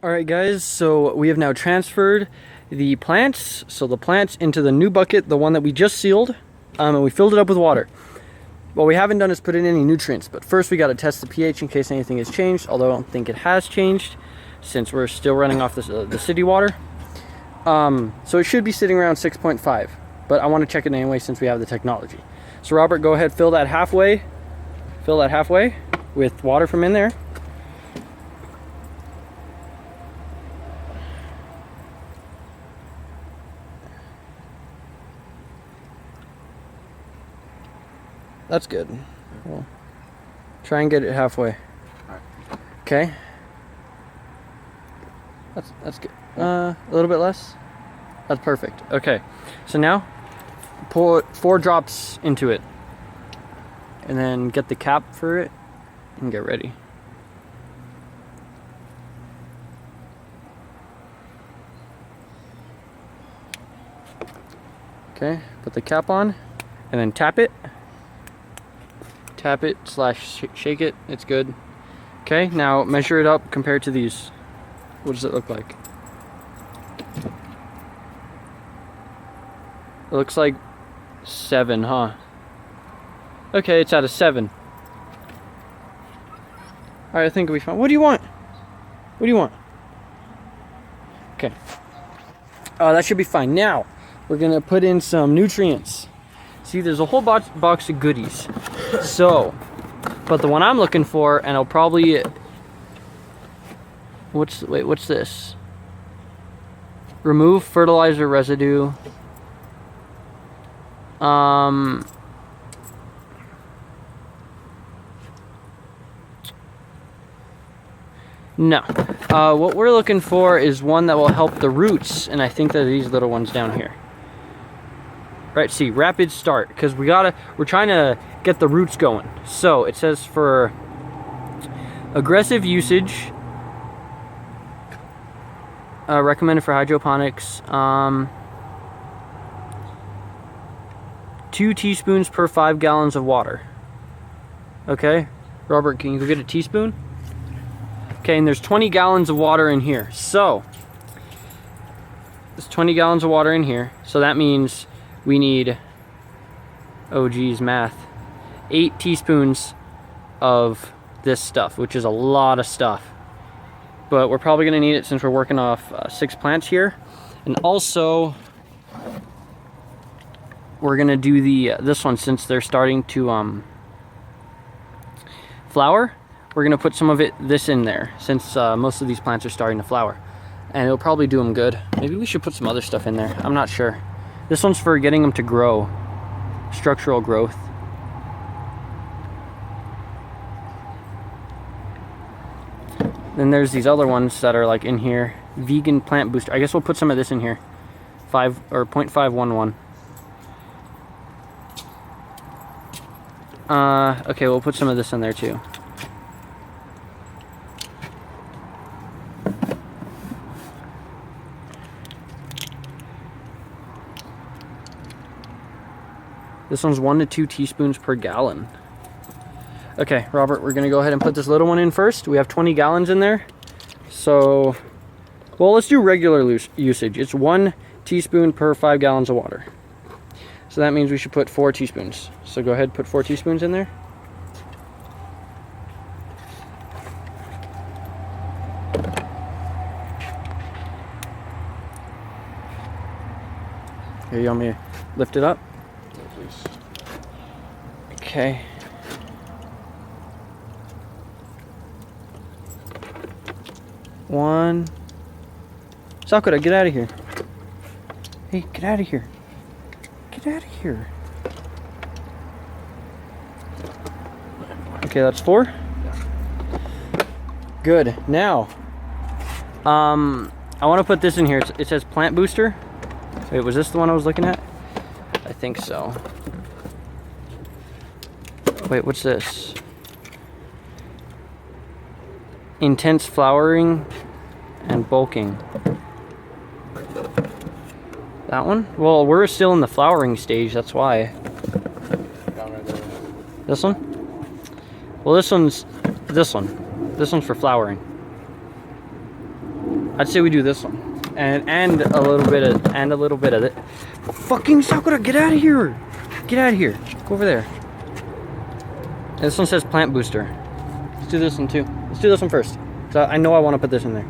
Alright guys, so we have now transferred the plants, into the new bucket, the one that we just sealed, and we filled it up with water. What we haven't done is put in any nutrients, but first we got to test the pH in case anything has changed, although I don't think it has changed since we're still running off the city water. So it should be sitting around 6.5, but I want to check it anyway since we have the technology. So Robert, go ahead, fill that halfway with water from in there. That's good. Well, try and get it halfway. Okay. That's good. A little bit less. That's perfect. Okay. So now, pour 4 drops into it, and then get the cap for it, and get ready. Okay. Put the cap on, and then tap it. Tap it / shake it. It's good. Okay, now measure it up compared to these. What does it look like? It looks like 7, huh? Okay, it's at a 7. Alright, I think we found. What do you want? What do you want? Okay. That should be fine. Now, we're gonna put in some nutrients. See, there's a whole box of goodies. So, but the one I'm looking for, and I'll probably... what's this? Remove fertilizer residue. No. What we're looking for is one that will help the roots, and I think that these little ones down here. Right, see, rapid start, because we're trying to get the roots going. So it says for aggressive usage, recommended for hydroponics, 2 teaspoons per 5 gallons of water. Okay, Robert, can you go get a teaspoon? Okay, and there's 20 gallons of water in here. So there's 20 gallons of water in here. So that means we need, oh geez, math, 8 teaspoons of this stuff, which is a lot of stuff. But we're probably going to need it since we're working off 6 plants here. And also, we're going to do this one since they're starting to flower. We're going to put some of this in there since most of these plants are starting to flower. And it'll probably do them good. Maybe we should put some other stuff in there. I'm not sure. This one's for getting them to grow, structural growth. Then there's these other ones that are like in here. Vegan plant booster. I guess we'll put some of this in here. 0.511. Okay, we'll put some of this in there too. This one's 1 to 2 teaspoons per gallon. Okay, Robert, we're gonna go ahead and put this little one in first. We have 20 gallons in there. So, well, let's do regular usage. It's 1 teaspoon per 5 gallons of water. So that means we should put 4 teaspoons. So go ahead, put 4 teaspoons in there. Here, you want me to lift it up? Okay. One. Sakura, get out of here. Hey, get out of here. Get out of here. Okay, that's 4. Good. Now, I want to put this in here. It says plant booster. Wait, was this the one I was looking at? I think so. Wait, what's this? Intense flowering and bulking. That one? Well, we're still in the flowering stage, that's why. This one? Well, this one's this one. This one's for flowering. I'd say we do this one, and a little bit of it. Fucking Sakura, get out of here! Get out of here! Go over there. And this one says plant booster. Let's do this one too. Let's do this one first, because I know I want to put this in there.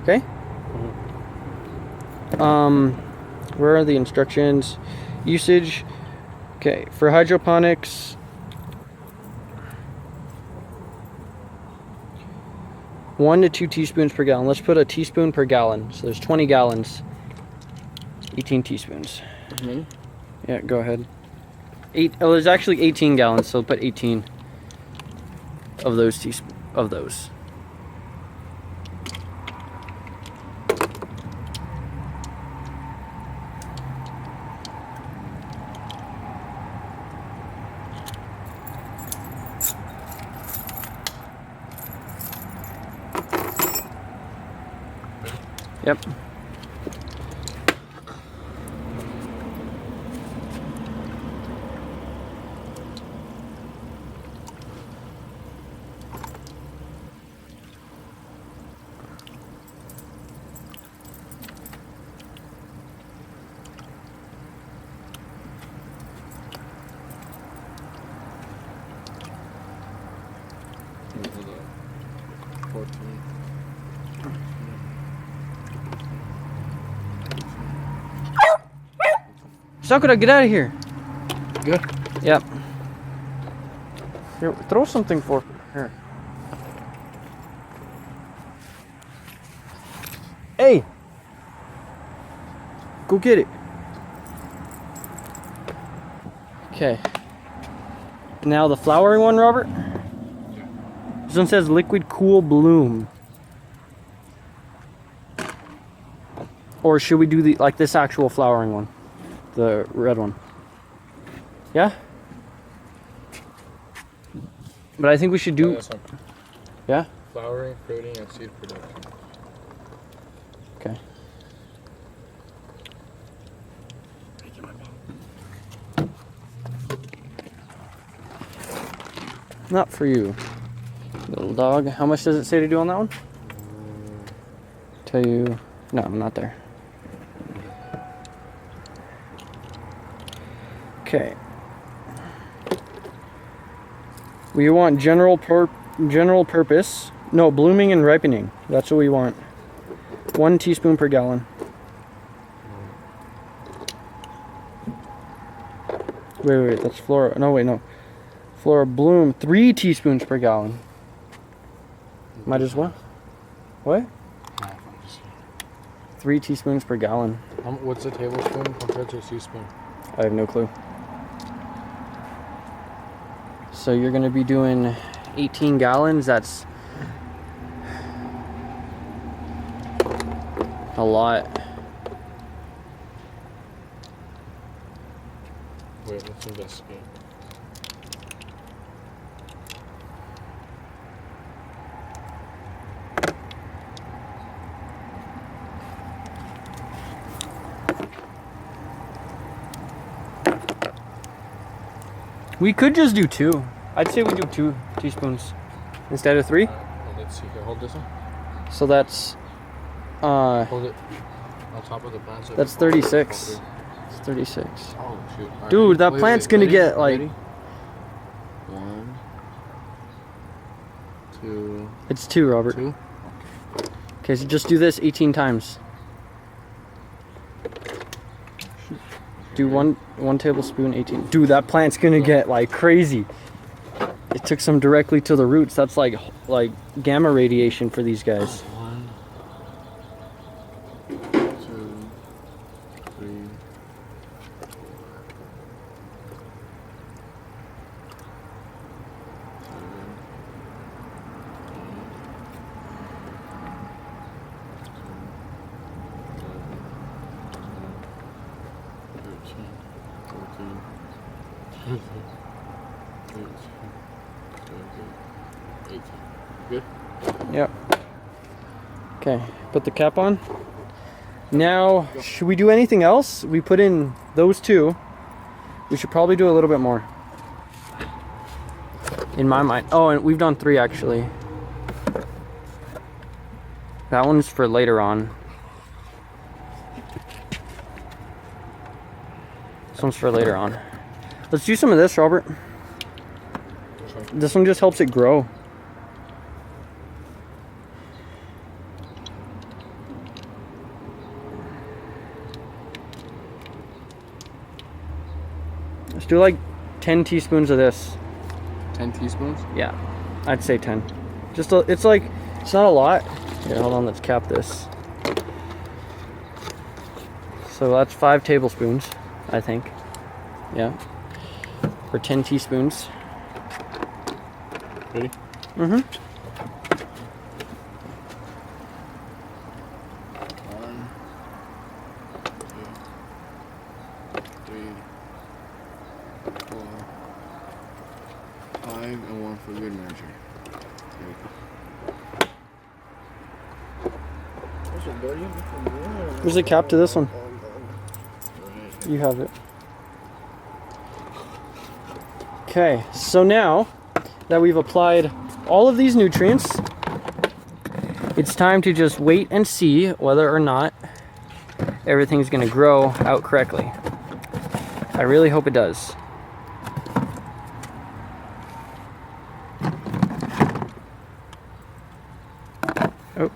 Okay. Where are the instructions? Usage. Okay, for hydroponics. 1 to 2 teaspoons per gallon. Let's put a teaspoon per gallon. So there's 20 gallons. 18 teaspoons. Yeah, go ahead. There's actually 18 gallons, so put 18 of those teaspoons of those. Yep. Sakura, get out of here. Good? Yep. Here, throw something for her. Hey! Go get it. Okay. Now the flowering one, Robert? This one says liquid cool bloom. Or should we do like this actual flowering one? The red one. Yeah? But I think we should do... Yeah? Flowering, fruiting, and seed production. Okay. Not for you, little dog. How much does it say to do on that one? Tell you... No, I'm not there. Okay. We want general purpose. No, blooming and ripening. That's what we want. 1 teaspoon per gallon. Wait. That's flora. No, wait, no. Flora bloom. 3 teaspoons per gallon. Might as well. What? 3 teaspoons per gallon. What's a tablespoon compared to a teaspoon? I have no clue. So you're going to be doing 18 gallons. That's a lot. Wait, let's investigate. We could just do 2. I'd say we do 2 teaspoons instead of 3. Well, let's see here. Hold this one. So that's Hold it on top of the plant. So that's 36. It's 36. Oh shoot! All Dude, right. that plant's gonna get like... Ready? 1, 2. It's 2, Robert. 2. Okay, so just do this 18 times. Do one tablespoon, 18. Dude, that plant's gonna get like crazy. It took some directly to the roots. That's like gamma radiation for these guys. 1, 2, 3, 18. Good? Yep. Okay, put the cap on. Now, should we do anything else? We put in those 2. We should probably do a little bit more. In my mind. Oh, and we've done 3 actually. That one's for later on. This one's for later on. Let's do some of this, Robert. This one just helps it grow. Let's do like 10 teaspoons of this. 10 teaspoons? Yeah, I'd say 10. Just a, it's like, it's not a lot. Here, hold on, let's cap this. So that's 5 tablespoons, I think. Yeah. For 10 teaspoons. Ready? Mm-hmm. 1, 2, 3, 4, 5, and 1 for good measure. There's a cap to this one. You have it. Okay, so now that we've applied all of these nutrients, it's time to just wait and see whether or not everything's going to grow out correctly. I really hope it does. Oh.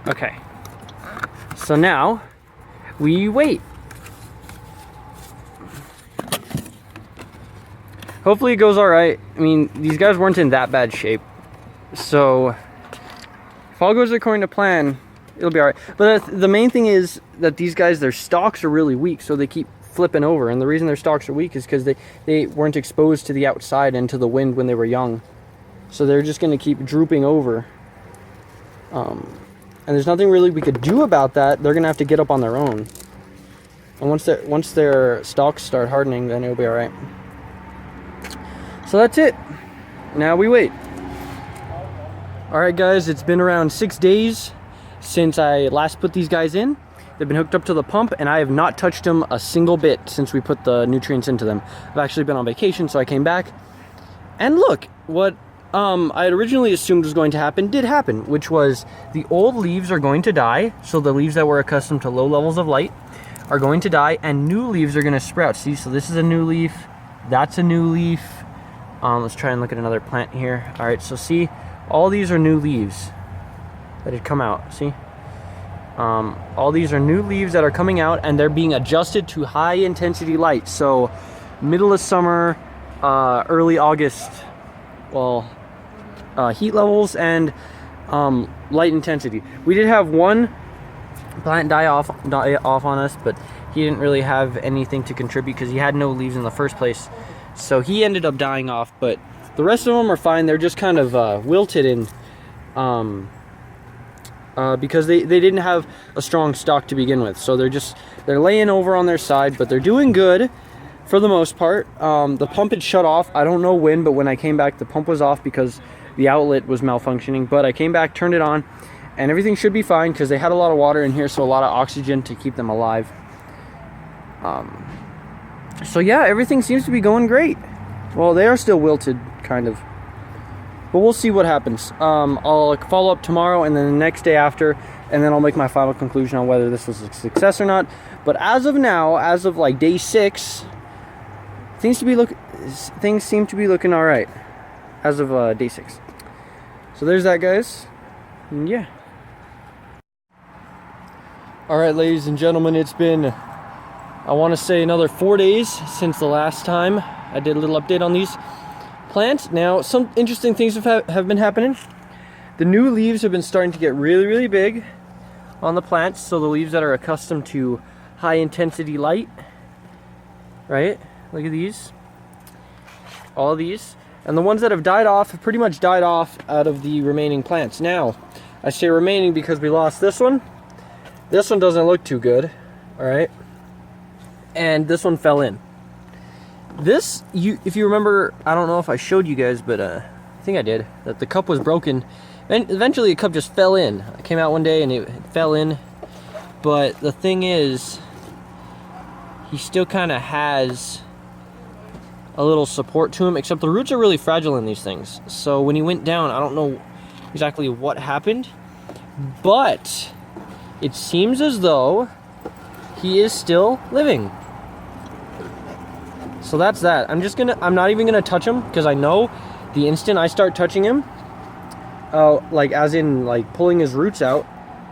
Okay. So now we wait. Hopefully it goes all right. I mean, these guys weren't in that bad shape. So if all goes according to plan, it'll be all right. But the main thing is that these guys, their stalks are really weak, so they keep flipping over. And the reason their stalks are weak is because they weren't exposed to the outside and to the wind when they were young. So they're just going to keep drooping over. And there's nothing really we could do about that. They're going to have to get up on their own. And once their stalks start hardening, then it'll be all right. So that's it. Now we wait. All right, guys, it's been around 6 days since I last put these guys in. They've been hooked up to the pump, and I have not touched them a single bit since we put the nutrients into them. I've actually been on vacation, so I came back. And look, what I had originally assumed was going to happen did happen, which was the old leaves are going to die. So the leaves that were accustomed to low levels of light are going to die, and new leaves are going to sprout. See, so this is a new leaf. That's a new leaf. Let's try and look at another plant here. All right, so see, all these are new leaves that had come out. See? All these are new leaves that are coming out, and they're being adjusted to high intensity light. So middle of summer, early August, well, heat levels and light intensity. We did have one plant die off on us, but he didn't really have anything to contribute because he had no leaves in the first place. So he ended up dying off, but the rest of them are fine. They're just kind of wilted in because they didn't have a strong stalk to begin with. So they're laying over on their side, but they're doing good for the most part. The pump had shut off. I don't know when, but when I came back, the pump was off because the outlet was malfunctioning. But I came back, turned it on, and everything should be fine because they had a lot of water in here, so a lot of oxygen to keep them alive. So yeah, everything seems to be going great. Well, they are still wilted, kind of. But we'll see what happens. I'll follow up tomorrow and then the next day after, and then I'll make my final conclusion on whether this was a success or not. But as of now, as of like day 6, things seem to be looking all right as of day 6. So there's that, guys. And yeah. All right, ladies and gentlemen, it's been, I want to say, another 4 days since the last time I did a little update on these plants. Now, some interesting things have been happening. The new leaves have been starting to get really, really big on the plants. So the leaves that are accustomed to high intensity light, right? Look at these. All these. And the ones that have died off have pretty much died off out of the remaining plants. Now, I say remaining because we lost this one. This one doesn't look too good, all right? And this one fell in. This, if you remember, I don't know if I showed you guys, but I think I did, that the cup was broken. And eventually a cup just fell in. I came out one day and it fell in. But the thing is, he still kind of has a little support to him, except the roots are really fragile in these things. So when he went down, I don't know exactly what happened, but it seems as though he is still living. So that's that. I'm not even gonna touch him, because I know the instant I start touching him, like as in like pulling his roots out,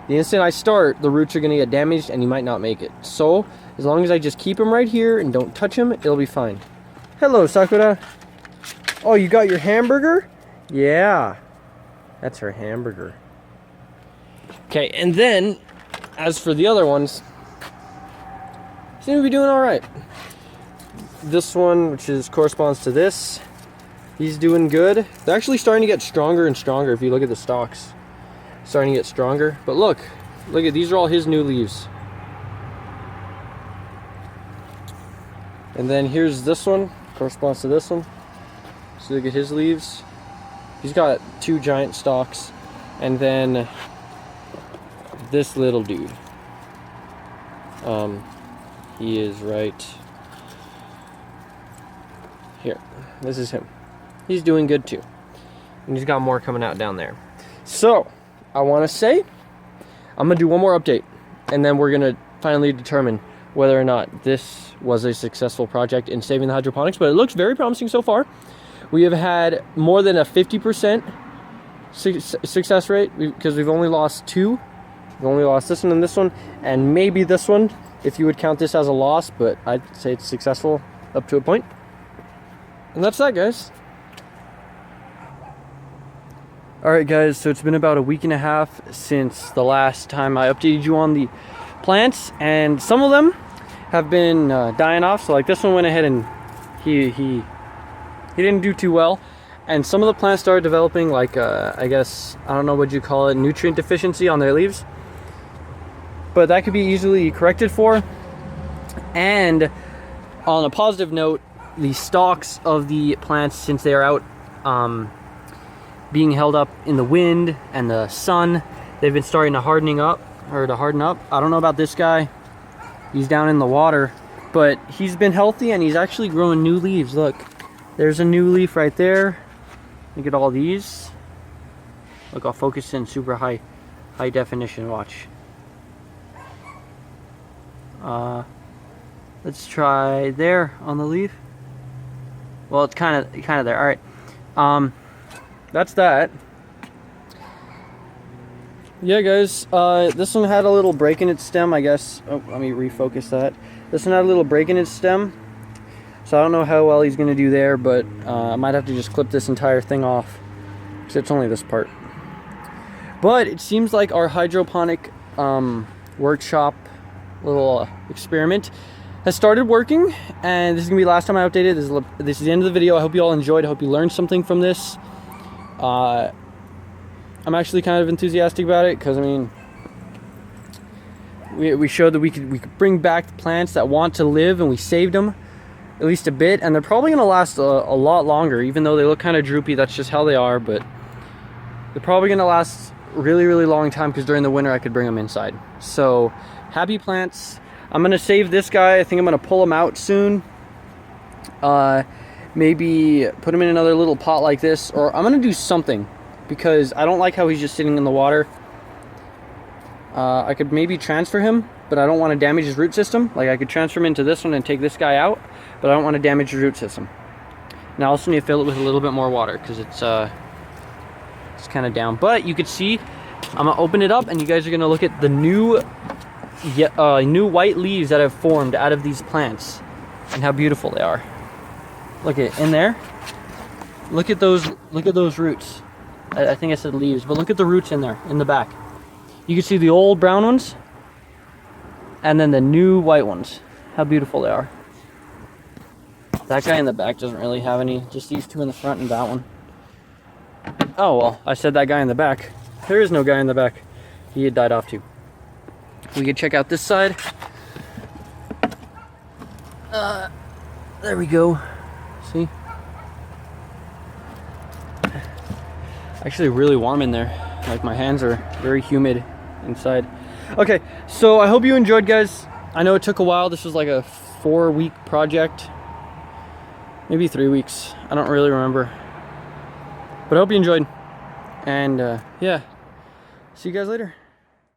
the instant I start, the roots are gonna get damaged and he might not make it. So as long as I just keep him right here and don't touch him, it'll be fine. Hello, Sakura. Oh, you got your hamburger? Yeah, that's her hamburger. Okay, and then as for the other ones, seem to be doing all right. This one, which corresponds to this, he's doing good. They're actually starting to get stronger and stronger. If you look at the stalks, starting to get stronger. But look at, these are all his new leaves. And then here's this one, corresponds to this one. So look at his leaves. He's got 2 giant stalks. And then this little dude, he is right here. This is him. He's doing good too. And he's got more coming out down there. So I want to say I'm gonna do one more update, and then we're gonna finally determine whether or not this was a successful project in saving the hydroponics. But it looks very promising so far. We have had more than a 50% success rate, because we've only lost 2. We've only lost this one and this one, and maybe this one, if you would count this as a loss, but I'd say it's successful up to a point. And that's that, guys. Alright guys, so it's been about a week and a half since the last time I updated you on the plants, and some of them have been dying off. So like this one went ahead and he didn't do too well, and some of the plants started developing like I guess, I don't know what you call it, nutrient deficiency on their leaves, but that could be easily corrected for. And on a positive note, the stalks of the plants, since they are out being held up in the wind and the sun, they've been starting to harden up. I don't know about this guy, he's down in the water, but he's been healthy and he's actually growing new leaves. Look, there's a new leaf right there. Look at all these. Look, I'll focus in super high definition. Watch. Let's try there on the leaf. Well, it's kind of there. All right. That's that. Yeah, guys. This one had a little break in its stem, I guess. Oh, let me refocus that. This one had a little break in its stem, so I don't know how well he's gonna do there, but I might have to just clip this entire thing off, because it's only this part. But it seems like our hydroponic workshop little experiment has started working, and this is gonna be the last time I updated. This is the end of the video. I hope you all enjoyed. I hope you learned something from this. I'm actually kind of enthusiastic about it, because I mean, we showed that we could bring back plants that want to live, and we saved them at least a bit, and they're probably going to last a lot longer, even though they look kind of droopy. That's just how they are, but they're probably going to last really long time, because during the winter I could bring them inside. So happy plants. I'm going to save this guy. I think I'm going to pull him out soon. Maybe put him in another little pot like this, or I'm going to do something, because I don't like how he's just sitting in the water. I could maybe transfer him, but I don't want to damage his root system. Like, I could transfer him into this one and take this guy out, but I don't want to damage his root system. And I also need to fill it with a little bit more water, because it's kind of down. But you could see, I'm going to open it up, and you guys are going to look at the new white leaves that have formed out of these plants, and how beautiful they are. Look at in there. Look at those roots. I think I said leaves, but look at the roots in there, in the back. You can see the old brown ones, and then the new white ones. How beautiful they are. That guy in the back doesn't really have any, just these two in the front and that one. Oh, well, I said that guy in the back. There is no guy in the back. He had died off too. We could check out this side. There we go. See? Actually really warm in there. Like, my hands are very humid inside. Okay, so I hope you enjoyed, guys. I know it took a while. This was like a 4-week project. maybe 3 weeks. I don't really remember. But I hope you enjoyed. And yeah, see you guys later.